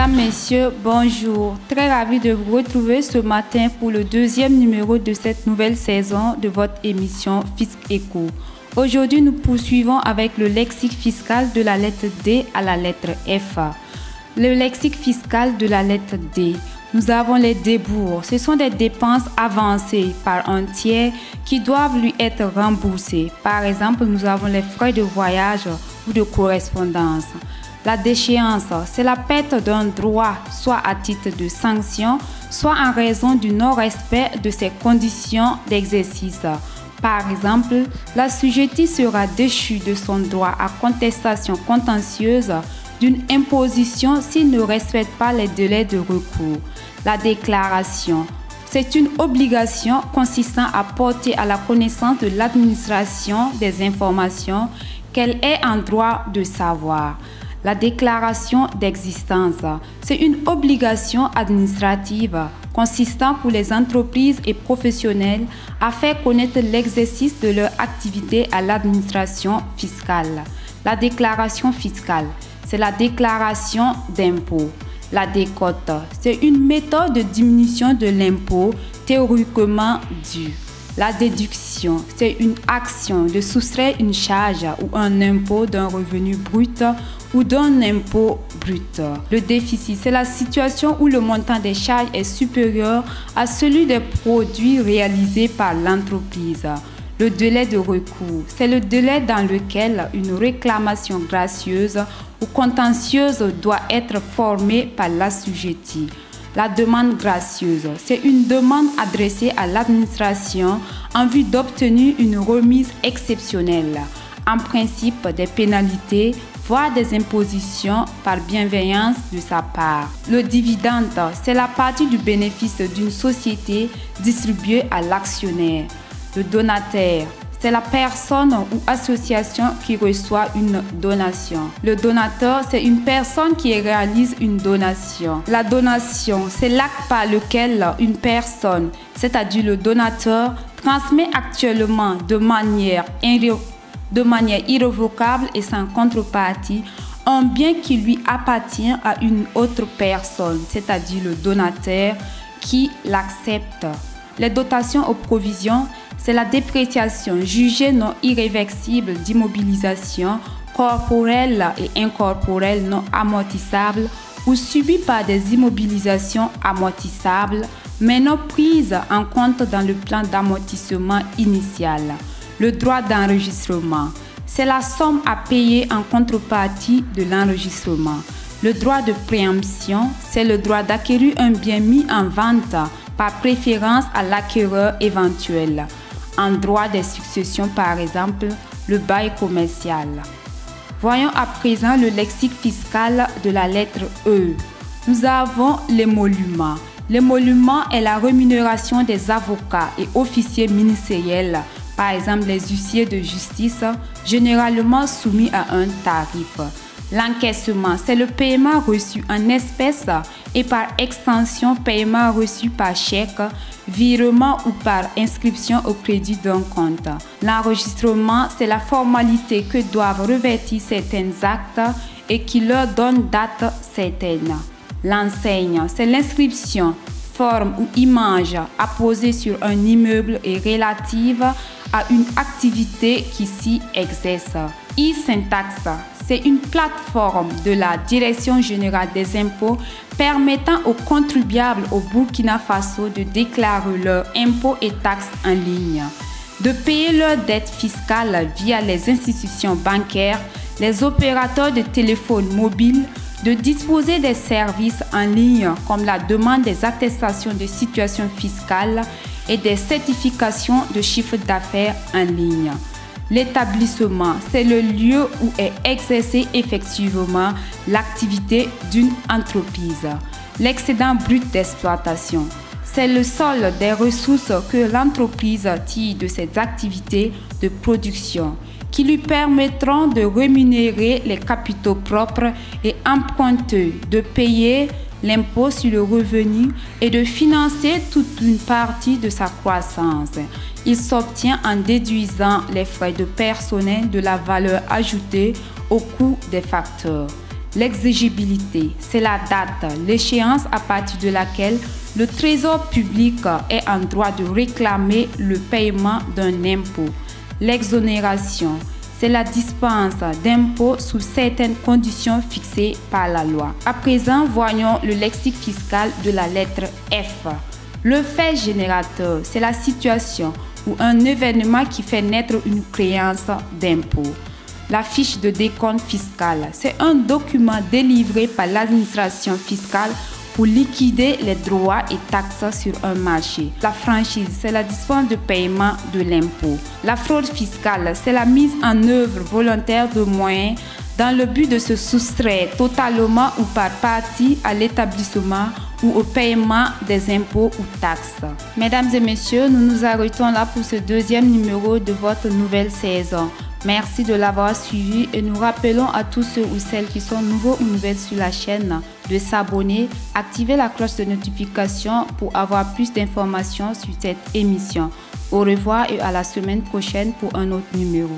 Mesdames, Messieurs, bonjour. Très ravi de vous retrouver ce matin pour le deuxième numéro de cette nouvelle saison de votre émission Fisc Éco. Aujourd'hui, nous poursuivons avec le lexique fiscal de la lettre D à la lettre F. Le lexique fiscal de la lettre D. Nous avons les débours. Ce sont des dépenses avancées par un tiers qui doivent lui être remboursées. Par exemple, nous avons les frais de voyage ou de correspondance. La déchéance, c'est la perte d'un droit, soit à titre de sanction, soit en raison du non-respect de ses conditions d'exercice. Par exemple, l'assujetti sera déchu de son droit à contestation contentieuse d'une imposition s'il ne respecte pas les délais de recours. La déclaration, c'est une obligation consistant à porter à la connaissance de l'administration des informations qu'elle est en droit de savoir. La déclaration d'existence, c'est une obligation administrative consistant pour les entreprises et professionnels à faire connaître l'exercice de leur activité à l'administration fiscale. La déclaration fiscale, c'est la déclaration d'impôt. La décote, c'est une méthode de diminution de l'impôt théoriquement dû. La déduction, c'est une action de soustraire une charge ou un impôt d'un revenu brut ou d'un impôt brut. Le déficit, c'est la situation où le montant des charges est supérieur à celui des produits réalisés par l'entreprise. Le délai de recours, c'est le délai dans lequel une réclamation gracieuse ou contentieuse doit être formée par l'assujetti. La demande gracieuse, c'est une demande adressée à l'administration en vue d'obtenir une remise exceptionnelle, en principe des pénalités, voire des impositions par bienveillance de sa part. Le dividende, c'est la partie du bénéfice d'une société distribuée à l'actionnaire. Le donateur, c'est la personne ou association qui reçoit une donation. Le donateur, c'est une personne qui réalise une donation. La donation, c'est l'acte par lequel une personne, c'est-à-dire le donateur, transmet actuellement de manière irrévocable et sans contrepartie un bien qui lui appartient à une autre personne, c'est-à-dire le donateur qui l'accepte. Les dotations aux provisions, c'est la dépréciation jugée non irréversible d'immobilisation corporelle et incorporelle non amortissable ou subie par des immobilisations amortissables mais non prises en compte dans le plan d'amortissement initial. Le droit d'enregistrement, c'est la somme à payer en contrepartie de l'enregistrement. Le droit de préemption, c'est le droit d'acquérir un bien mis en vente par préférence à l'acquéreur éventuel. En droit des successions, par exemple, le bail commercial. Voyons à présent le lexique fiscal de la lettre E. Nous avons l'émolument. L'émolument est la rémunération des avocats et officiers ministériels, par exemple les huissiers de justice, généralement soumis à un tarif. L'encaissement, c'est le paiement reçu en espèces et par extension paiement reçu par chèque, virement ou par inscription au crédit d'un compte. L'enregistrement, c'est la formalité que doivent revêtir certains actes et qui leur donne date certaine. L'enseigne, c'est l'inscription, forme ou image apposée sur un immeuble et relative à une activité qui s'y exerce. E-Syntaxe, c'est une plateforme de la Direction générale des impôts permettant aux contribuables au Burkina Faso de déclarer leurs impôts et taxes en ligne, de payer leurs dettes fiscales via les institutions bancaires, les opérateurs de téléphone mobile, de disposer des services en ligne comme la demande des attestations de situation fiscale et des certifications de chiffre d'affaires en ligne. L'établissement, c'est le lieu où est exercée effectivement l'activité d'une entreprise. L'excédent brut d'exploitation, c'est le solde des ressources que l'entreprise tire de ses activités de production qui lui permettront de rémunérer les capitaux propres et emprunteux, de payer l'impôt sur le revenu et de financer toute une partie de sa croissance. Il s'obtient en déduisant les frais de personnel de la valeur ajoutée au coût des facteurs. L'exigibilité, c'est la date, l'échéance à partir de laquelle le Trésor public est en droit de réclamer le paiement d'un impôt. L'exonération, c'est la dispense d'impôts sous certaines conditions fixées par la loi. À présent, voyons le lexique fiscal de la lettre F. Le fait générateur, c'est la situation ou un événement qui fait naître une créance d'impôt. La fiche de décompte fiscal, c'est un document délivré par l'administration fiscale pour liquider les droits et taxes sur un marché. La franchise, c'est la dispense de paiement de l'impôt. La fraude fiscale, c'est la mise en œuvre volontaire de moyens dans le but de se soustraire totalement ou par partie à l'établissement ou au paiement des impôts ou taxes. Mesdames et messieurs, nous nous arrêtons là pour ce deuxième numéro de votre nouvelle saison. Merci de l'avoir suivi et nous rappelons à tous ceux ou celles qui sont nouveaux ou nouvelles sur la chaîne de s'abonner, activer la cloche de notification pour avoir plus d'informations sur cette émission. Au revoir et à la semaine prochaine pour un autre numéro.